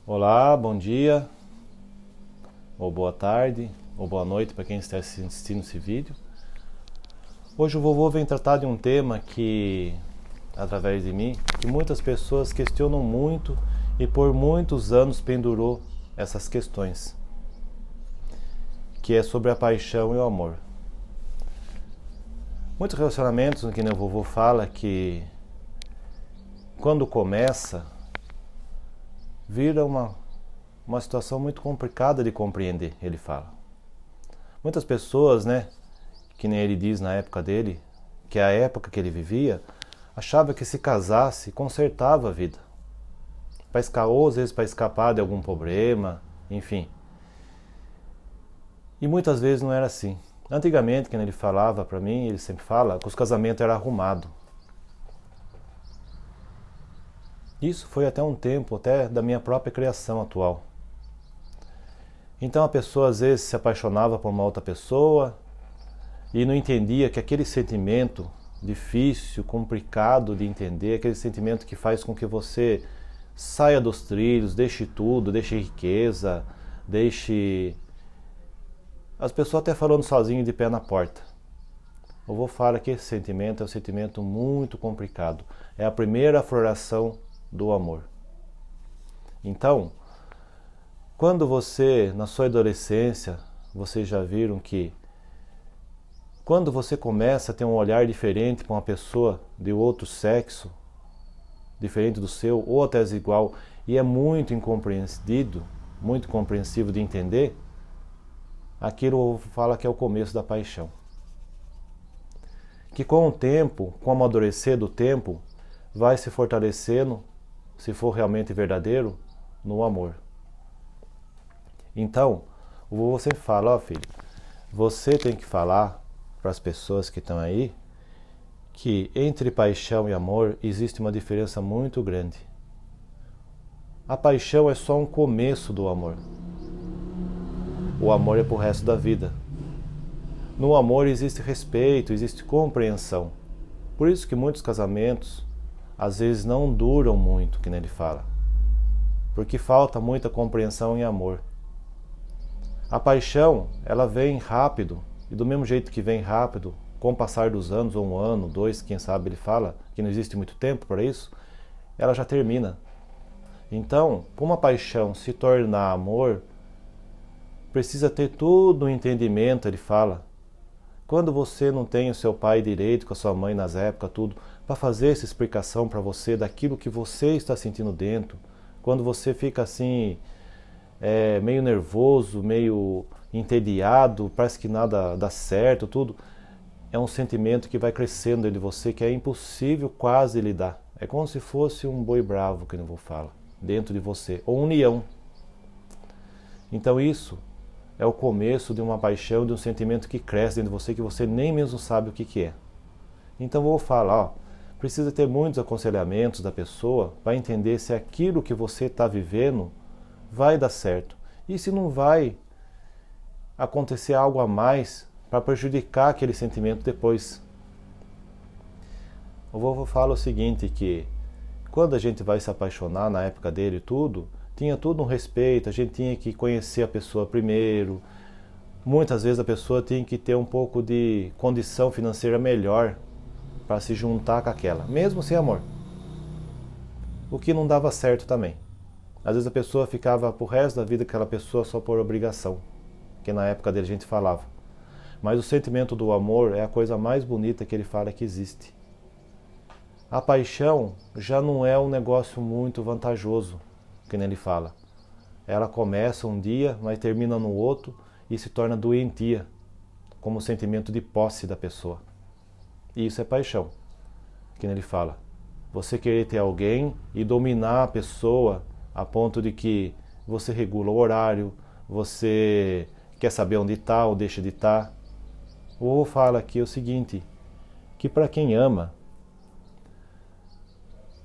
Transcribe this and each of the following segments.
Olá, bom dia, ou boa tarde, ou boa noite para quem está assistindo esse vídeo. Hoje o vovô vem tratar de um tema que, através de mim, que muitas pessoas questionam muito e por muitos anos pendurou essas questões, que é sobre a paixão e o amor. Muitos relacionamentos, que nem o vovô fala, que quando começa, vira uma situação muito complicada de compreender, ele fala. Muitas pessoas, que nem ele diz na época dele, que é a época que ele vivia, achava que se casasse, consertava a vida. Ou às vezes para escapar de algum problema, enfim. E muitas vezes não era assim. Antigamente, quando ele falava para mim, ele sempre fala que os casamentos eram arrumados. Isso foi até um tempo, até da minha própria criação atual. Então a pessoa às vezes se apaixonava por uma outra pessoa e não entendia que aquele sentimento difícil, complicado de entender, aquele sentimento que faz com que você saia dos trilhos, deixe tudo, deixe riqueza, deixe... As pessoas até falando sozinho de pé na porta. Eu vou falar que esse sentimento é um sentimento muito complicado. É a primeira floração do amor. Então, quando você, na sua adolescência, vocês já viram que quando você começa a ter um olhar diferente para uma pessoa de outro sexo, diferente do seu, ou até igual, e é muito incompreendido, muito compreensível de entender, aquilo fala que é o começo da paixão. Que com o tempo, com o amadurecer do tempo, vai se fortalecendo, se for realmente verdadeiro, no amor. Então, o vovô sempre fala, filho, você tem que falar para as pessoas que estão aí que entre paixão e amor existe uma diferença muito grande. A paixão é só um começo do amor. O amor é para o resto da vida. No amor existe respeito, existe compreensão. Por isso que muitos casamentos às vezes não duram muito, que nem ele fala. Porque falta muita compreensão e amor. A paixão, ela vem rápido, e do mesmo jeito que vem rápido, com o passar dos anos, ou um ano, dois, quem sabe ele fala, que não existe muito tempo para isso, ela já termina. Então, para uma paixão se tornar amor, precisa ter todo o entendimento, ele fala. Quando você não tem o seu pai direito, com a sua mãe nas épocas, tudo, para fazer essa explicação para você daquilo que você está sentindo dentro, quando você fica assim... meio nervoso, meio entediado, parece que nada dá certo, tudo. É um sentimento que vai crescendo dentro de você, que é impossível quase lidar. É como se fosse um boi bravo, que eu não vou falar, dentro de você, ou um leão. Então isso é o começo de uma paixão, de um sentimento que cresce dentro de você, que você nem mesmo sabe o que é. Então eu vou falar, precisa ter muitos aconselhamentos da pessoa para entender se aquilo que você está vivendo vai dar certo. E se não vai acontecer algo a mais para prejudicar aquele sentimento depois. O vovô fala o seguinte, que quando a gente vai se apaixonar, na época dele e tudo, tinha tudo um respeito, a gente tinha que conhecer a pessoa primeiro. Muitas vezes a pessoa tinha que ter um pouco de condição financeira melhor para se juntar com aquela, mesmo sem amor. O que não dava certo também. Às vezes a pessoa ficava pro resto da vida com aquela pessoa só por obrigação, que na época dele a gente falava. Mas o sentimento do amor é a coisa mais bonita que ele fala que existe. A paixão já não é um negócio muito vantajoso, que nem ele fala. Ela começa um dia, mas termina no outro e se torna doentia, como o sentimento de posse da pessoa. E isso é paixão, que nem ele fala. Você querer ter alguém e dominar a pessoa a ponto de que você regula o horário, você quer saber onde está ou deixa de estar. Ou fala aqui o seguinte, que para quem ama,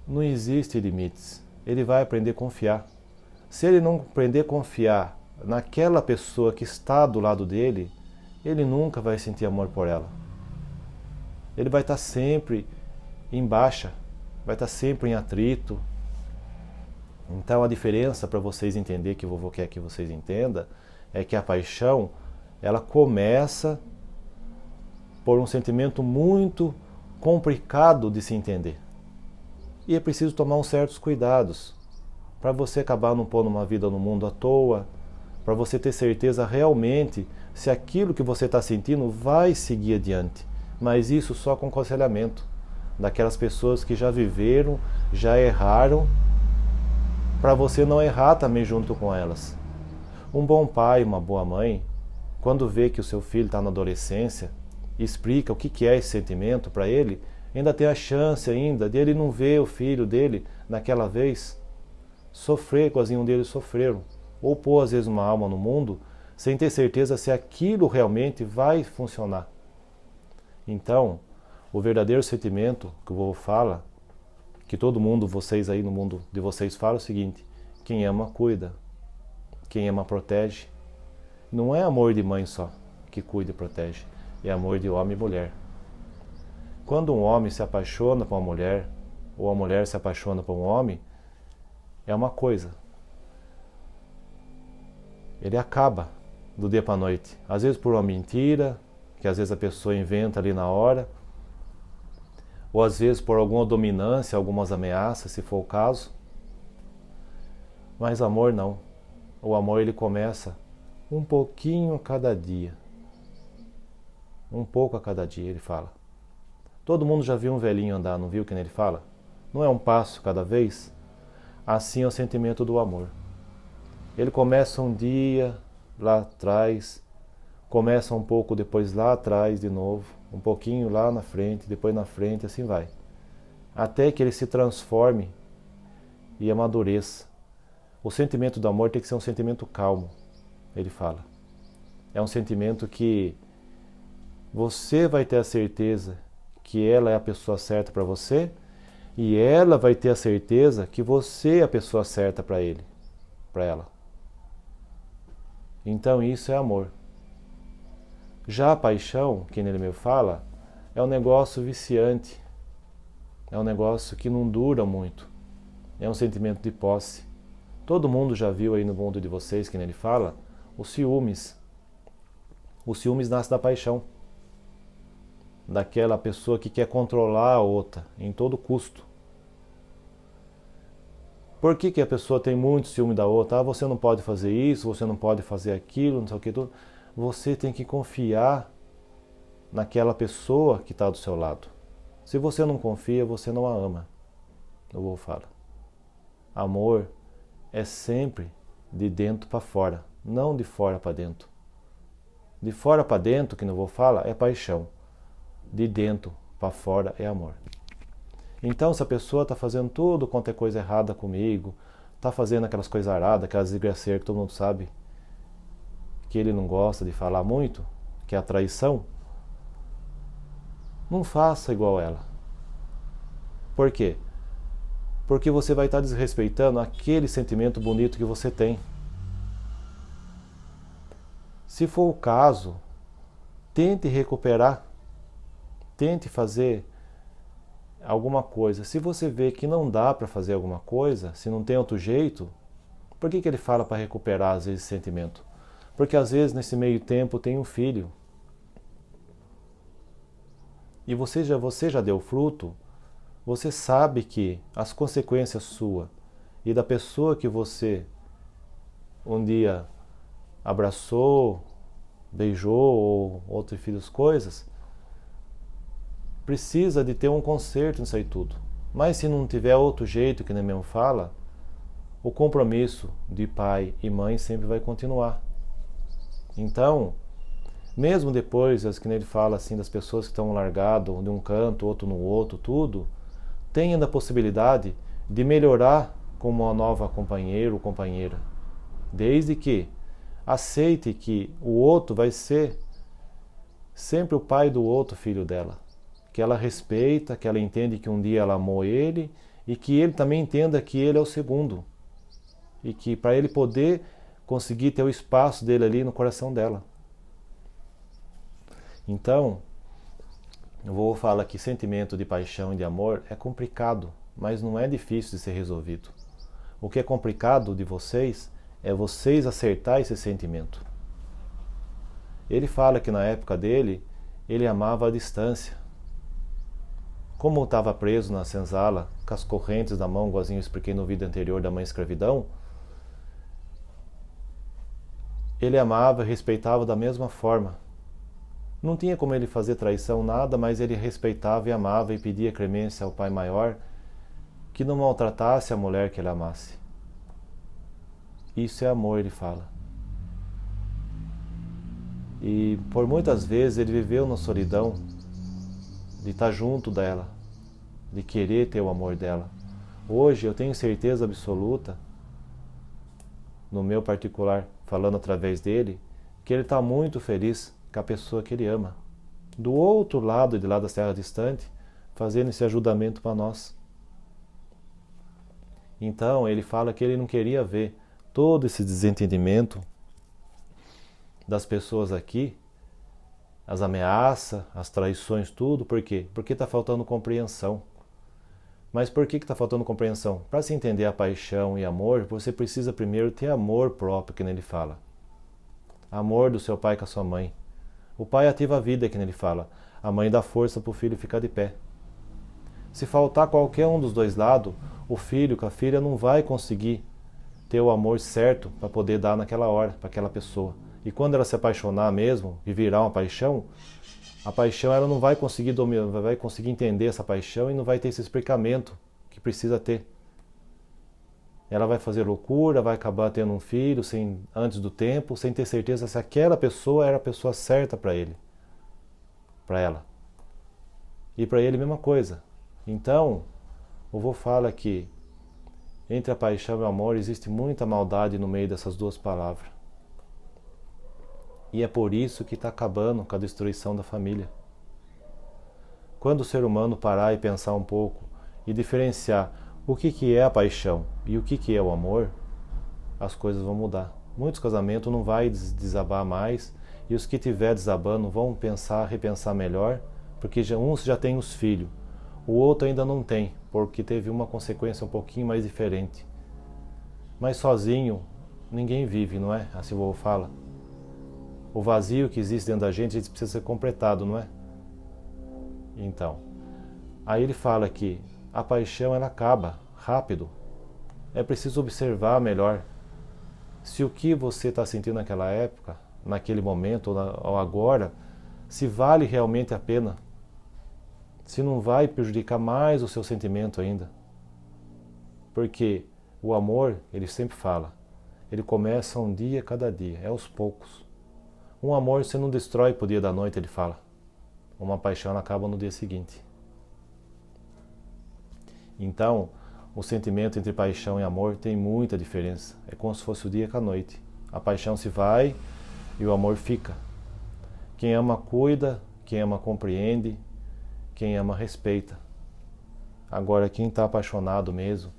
não existe limites. Ele vai aprender a confiar. Se ele não aprender a confiar naquela pessoa que está do lado dele, ele nunca vai sentir amor por ela. Ele vai estar sempre em baixa, vai estar sempre em atrito. Então a diferença para vocês entenderem, que o vovô quer que vocês entendam, é que a paixão, ela começa por um sentimento muito complicado de se entender. E é preciso tomar uns certos cuidados para você acabar não pondo uma vida no mundo à toa, para você ter certeza realmente se aquilo que você está sentindo vai seguir adiante. Mas isso só com aconselhamento daquelas pessoas que já viveram, já erraram, para você não errar também junto com elas. Um bom pai, uma boa mãe, quando vê que o seu filho está na adolescência, explica o que é esse sentimento para ele, ainda tem a chance ainda de ele não ver o filho dele naquela vez sofrer igualzinho deles sofreram, ou pôr às vezes uma alma no mundo sem ter certeza se aquilo realmente vai funcionar. Então, o verdadeiro sentimento que o vovô fala, que todo mundo, vocês aí no mundo de vocês falam, é o seguinte: quem ama cuida, quem ama protege. Não é amor de mãe só que cuida e protege, é amor de homem e mulher. Quando um homem se apaixona por uma mulher, ou a mulher se apaixona por um homem, é uma coisa. Ele acaba do dia para a noite. Às vezes por uma mentira, que às vezes a pessoa inventa ali na hora, ou às vezes por alguma dominância, algumas ameaças, se for o caso. Mas amor não. O amor ele começa um pouquinho a cada dia. Um pouco a cada dia, ele fala. Todo mundo já viu um velhinho andar, não viu que ele fala? Não é um passo cada vez? Assim é o sentimento do amor. Ele começa um dia lá atrás, começa um pouco depois lá atrás de novo, um pouquinho lá na frente, depois na frente, assim vai. Até que ele se transforme e amadureça. O sentimento do amor tem que ser um sentimento calmo, ele fala. É um sentimento que você vai ter a certeza que ela é a pessoa certa para você, e ela vai ter a certeza que você é a pessoa certa para ele, para ela. Então isso é amor. Já a paixão, que ele me fala, é um negócio viciante. É um negócio que não dura muito. É um sentimento de posse. Todo mundo já viu aí no mundo de vocês, que ele fala, os ciúmes. O ciúmes nasce da paixão. Daquela pessoa que quer controlar a outra em todo custo. Por que a pessoa tem muito ciúme da outra? Ah, você não pode fazer isso, você não pode fazer aquilo, não sei o que tudo. Você tem que confiar naquela pessoa que está do seu lado. Se você não confia, você não a ama. O vovô fala. Amor é sempre de dentro para fora, não de fora para dentro. De fora para dentro, que o vovô fala, é paixão. De dentro para fora é amor. Então, se a pessoa está fazendo tudo quanto é coisa errada comigo, está fazendo aquelas coisas aradas, aquelas desgraceiras que todo mundo sabe que ele não gosta de falar muito, que é a traição, não faça igual ela. Por quê? Porque você vai estar desrespeitando aquele sentimento bonito que você tem. Se for o caso, tente recuperar, tente fazer alguma coisa. Se você vê que não dá para fazer alguma coisa, se não tem outro jeito, por que ele fala para recuperar às vezes esse sentimento? Porque às vezes nesse meio tempo tem um filho. E você já deu fruto, você sabe que as consequências sua e da pessoa que você um dia abraçou, beijou ou outros filhos coisas, precisa de ter um conserto nisso aí tudo. Mas se não tiver outro jeito, que nem mesmo fala, o compromisso de pai e mãe sempre vai continuar. Então, mesmo depois, as que ele fala assim, das pessoas que estão largadas de um canto, outro no outro, tudo, tem ainda a possibilidade de melhorar como uma nova companheiro ou companheira. Desde que aceite que o outro vai ser sempre o pai do outro filho dela. Que ela respeita, que ela entende que um dia ela amou ele e que ele também entenda que ele é o segundo. E que para ele poder conseguir ter o espaço dele ali no coração dela. Então, eu vou falar que sentimento de paixão e de amor é complicado, mas não é difícil de ser resolvido. O que é complicado de vocês é vocês acertar esse sentimento. Ele fala que na época dele, ele amava à distância. Como estava preso na senzala, com as correntes na mão, igualzinho eu expliquei no vídeo anterior da mãe escravidão, ele amava e respeitava da mesma forma. Não tinha como ele fazer traição, nada, mas ele respeitava e amava e pedia clemência ao Pai Maior que não maltratasse a mulher que ele amasse. Isso é amor, ele fala. E por muitas vezes ele viveu na solidão de estar junto dela, de querer ter o amor dela. Hoje eu tenho certeza absoluta, no meu particular, falando através dele, que ele está muito feliz com a pessoa que ele ama. Do outro lado, de lá das terras distantes, fazendo esse ajudamento para nós. Então ele fala que ele não queria ver todo esse desentendimento das pessoas aqui, as ameaças, as traições, tudo. Por quê? Porque está faltando compreensão. Mas por que está faltando compreensão? Para se entender a paixão e amor, você precisa primeiro ter amor próprio, que ele fala. Amor do seu pai com a sua mãe. O pai ativa a vida, que ele fala. A mãe dá força para o filho ficar de pé. Se faltar qualquer um dos dois lados, o filho com a filha não vai conseguir ter o amor certo para poder dar naquela hora para aquela pessoa. E quando ela se apaixonar mesmo e virar uma paixão, a paixão ela não vai conseguir dominar, vai conseguir entender essa paixão e não vai ter esse explicamento que precisa ter. Ela vai fazer loucura, vai acabar tendo um filho antes do tempo, sem ter certeza se aquela pessoa era a pessoa certa para ele, para ela. E para ele a mesma coisa. Então, o vô fala que entre a paixão e o amor existe muita maldade no meio dessas duas palavras. E é por isso que está acabando com a destruição da família. Quando o ser humano parar e pensar um pouco e diferenciar o que é a paixão e o que é o amor, as coisas vão mudar. Muitos casamentos não vai desabar mais e os que tiver desabando vão repensar melhor, porque um já tem os filhos, o outro ainda não tem, porque teve uma consequência um pouquinho mais diferente. Mas sozinho ninguém vive, não é? Assim o vô fala. O vazio que existe dentro da gente precisa ser completado, não é? Então, aí ele fala que a paixão ela acaba rápido. É preciso observar melhor se o que você está sentindo naquela época, naquele momento ou agora, se vale realmente a pena. Se não vai prejudicar mais o seu sentimento ainda. Porque o amor, ele sempre fala, ele começa um dia cada dia, é aos poucos. Um amor você não destrói pro dia da noite, ele fala. Uma paixão ela acaba no dia seguinte. Então, o sentimento entre paixão e amor tem muita diferença. É como se fosse o dia com a noite. A paixão se vai e o amor fica. Quem ama cuida, quem ama compreende, quem ama respeita. Agora, quem está apaixonado mesmo,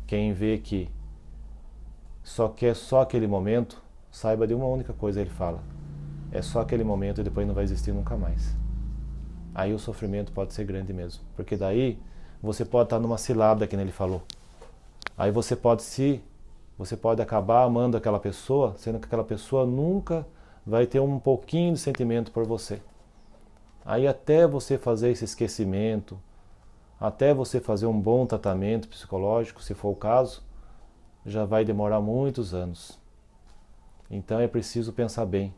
quem vê que só quer só aquele momento, saiba de uma única coisa, ele fala. É só aquele momento e depois não vai existir nunca mais. Aí o sofrimento pode ser grande mesmo. Porque daí você pode estar numa cilada, que ele falou. Aí você pode acabar amando aquela pessoa, sendo que aquela pessoa nunca vai ter um pouquinho de sentimento por você. Aí até você fazer esse esquecimento, até você fazer um bom tratamento psicológico, se for o caso, já vai demorar muitos anos. Então é preciso pensar bem.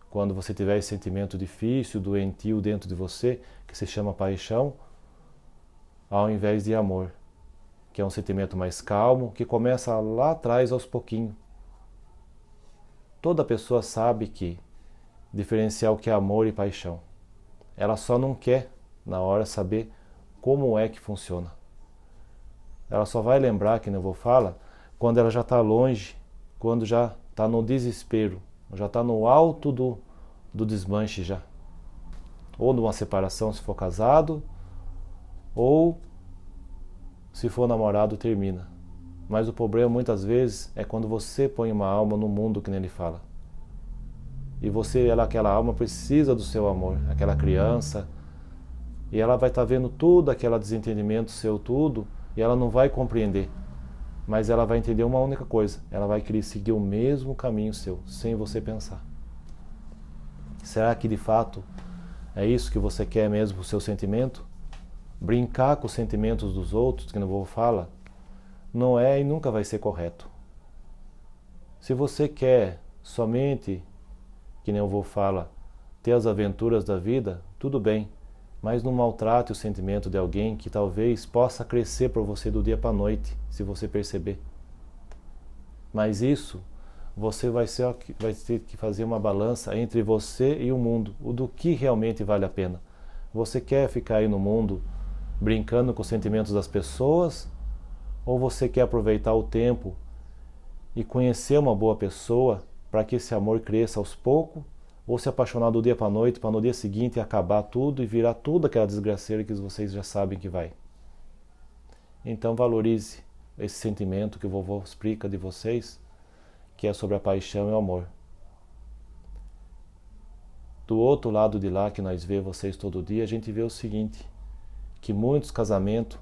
Quando você tiver esse sentimento difícil, doentio dentro de você, que se chama paixão, ao invés de amor, que é um sentimento mais calmo, que começa lá atrás aos pouquinhos. Toda pessoa sabe que diferenciar o que é amor e paixão. Ela só não quer, na hora, saber como é que funciona. Ela só vai lembrar, que nem eu vou falar, quando ela já está longe, quando já está no desespero, já está no alto do desmanche já. Ou numa separação se for casado, ou se for namorado termina. Mas o problema muitas vezes é quando você põe uma alma no mundo, que nem ele fala. E aquela alma precisa do seu amor, aquela criança, e ela vai estar vendo tudo, aquele desentendimento seu tudo, e ela não vai compreender. mas ela vai entender uma única coisa: ela vai querer seguir o mesmo caminho seu, sem você pensar. Será que de fato é isso que você quer mesmo para o seu sentimento? Brincar com os sentimentos dos outros, que não vou falar, não é e nunca vai ser correto. Se você quer somente, que nem eu vou falar, ter as aventuras da vida, tudo bem, mas não maltrate o sentimento de alguém que talvez possa crescer por você do dia para a noite, se você perceber. Mas isso, você vai ter que fazer uma balança entre você e o mundo, o do que realmente vale a pena. Você quer ficar aí no mundo brincando com os sentimentos das pessoas, ou você quer aproveitar o tempo e conhecer uma boa pessoa para que esse amor cresça aos poucos, ou se apaixonar do dia para a noite, para no dia seguinte acabar tudo e virar tudo aquela desgraceira que vocês já sabem que vai. Então valorize esse sentimento que o vovô explica de vocês, que é sobre a paixão e o amor. Do outro lado de lá, que nós vê vocês todo dia, a gente vê o seguinte, que muitos casamentos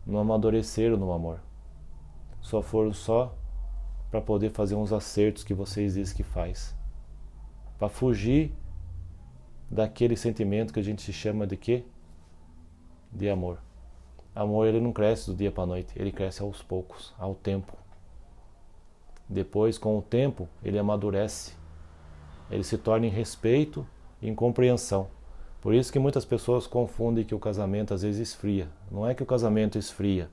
não amadureceram no amor. Só foram para poder fazer uns acertos que vocês dizem que faz. Para fugir daquele sentimento que a gente se chama de quê? De amor. Amor, ele não cresce do dia para a noite, ele cresce aos poucos, ao tempo. Depois, com o tempo, ele amadurece. Ele se torna em respeito e em compreensão. Por isso que muitas pessoas confundem que o casamento às vezes esfria. Não é que o casamento esfria,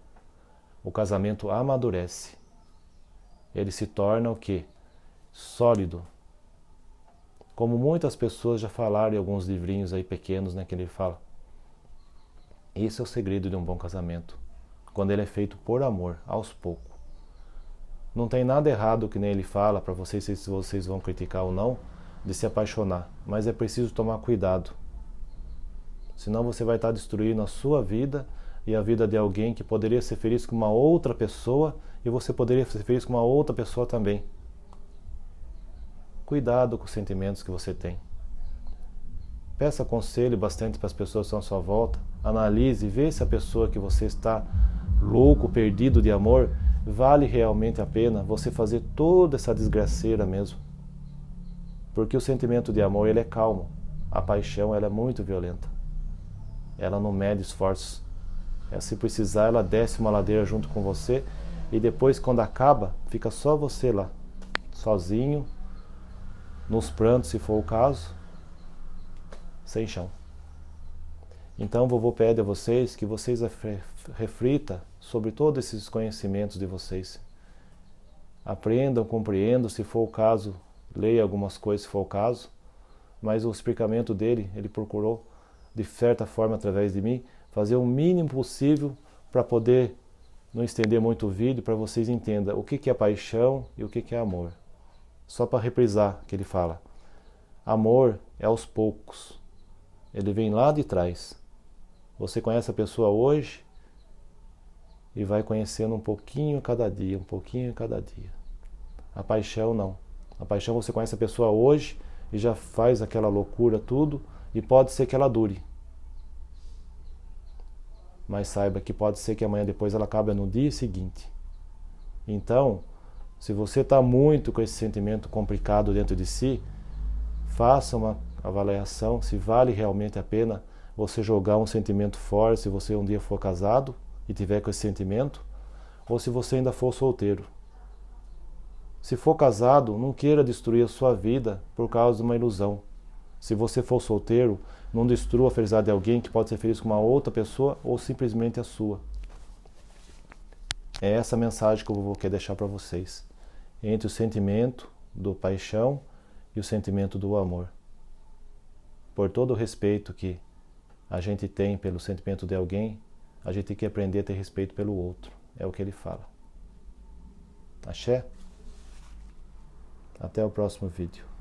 o casamento amadurece. Ele se torna o quê? Sólido. Como muitas pessoas já falaram em alguns livrinhos aí pequenos, né, que ele fala. Esse é o segredo de um bom casamento. Quando ele é feito por amor, aos poucos. Não tem nada errado, que nem ele fala, para vocês, se vocês vão criticar ou não, de se apaixonar. Mas é preciso tomar cuidado. Senão você vai estar destruindo a sua vida e a vida de alguém que poderia ser feliz com uma outra pessoa e você poderia ser feliz com uma outra pessoa também. Cuidado com os sentimentos que você tem. Peça conselho bastante para as pessoas que estão à sua volta. Analise, vê se a pessoa que você está louco, perdido de amor, vale realmente a pena você fazer toda essa desgraceira mesmo. Porque o sentimento de amor, ele é calmo. A paixão, ela é muito violenta. Ela não mede esforços. Se precisar, ela desce uma ladeira junto com você e depois, quando acaba, fica só você lá, sozinho, nos prantos, se for o caso, sem chão. Então, o vovô pede a vocês que vocês reflitam sobre todos esses conhecimentos de vocês. Aprendam, compreendam, se for o caso, leia algumas coisas, se for o caso, mas o explicamento dele, ele procurou, de certa forma, através de mim, fazer o mínimo possível para poder não estender muito o vídeo, para vocês entendam o que é paixão e o que é amor. Só para reprisar que ele fala. Amor é aos poucos. Ele vem lá de trás. Você conhece a pessoa hoje e vai conhecendo um pouquinho cada dia, um pouquinho cada dia. A paixão não. A paixão você conhece a pessoa hoje e já faz aquela loucura tudo e pode ser que ela dure. Mas saiba que pode ser que amanhã depois ela acabe no dia seguinte. Então, se você está muito com esse sentimento complicado dentro de si, faça uma avaliação se vale realmente a pena você jogar um sentimento fora se você um dia for casado e tiver com esse sentimento, ou se você ainda for solteiro. Se for casado, não queira destruir a sua vida por causa de uma ilusão. Se você for solteiro, não destrua a felicidade de alguém que pode ser feliz com uma outra pessoa ou simplesmente a sua. É essa mensagem que eu vou querer deixar para vocês. Entre o sentimento do paixão e o sentimento do amor. Por todo o respeito que a gente tem pelo sentimento de alguém, a gente tem que aprender a ter respeito pelo outro. É o que ele fala. Axé? Até o próximo vídeo.